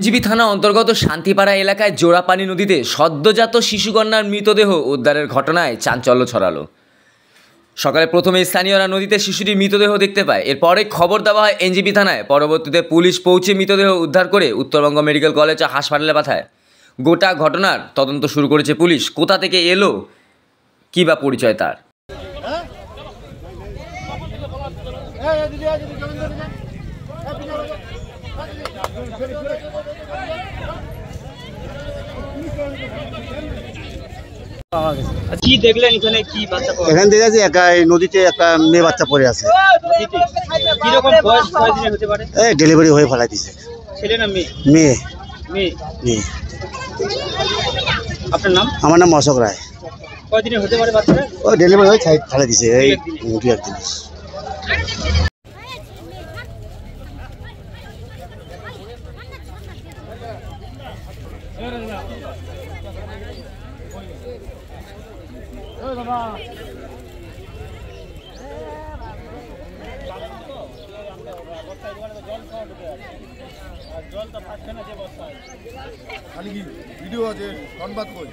GB থানা অন্তর্গত শান্তিপাড়া এলাকায় জোড়াপানি নদীতে সদ্যজাত শিশুকন্যার মৃতদেহ উদ্ধারের ঘটনায় চাঞ্চল্য ছড়ালো। সকালে প্রথমে স্থানীয়রা নদীতে শিশুটির মৃতদেহ দেখতে পায়। এরপরে খবর দেওয়া হয় এনজিপি থানায়। পরবর্তীতে পুলিশ পৌঁছে মৃতদেহ উদ্ধার করে উত্তরবঙ্গ মেডিকেল কলেজ ও হাসপাতালে পাঠায়। গোটা ঘটনার তদন্ত শুরু করেছে পুলিশ। কোথা থেকে এলো, কী বা পরিচয় তার। কি দেখলেন এখানে? কি বাচ্চা এখান থেকে আছে একা নদীতে একটা মেয়ে বাচ্চা পড়ে আছে। কিরকম বয়স, কয়দিনের হতে পারে? ডেলিভারি হয়ে ফেলা দিছে। ছেলে না মেয়ে? মেয়ে। মেয়ে। মেয়ে। আপনার নাম? আমার নাম অশোক রায়। কয়দিনের হতে পারে বাচ্চাটা? ও ডেলিভারি হয়ে ফেলা দিছে এই 2-1 দিন। খালি কি ভিডিও আছে সংবাদ কই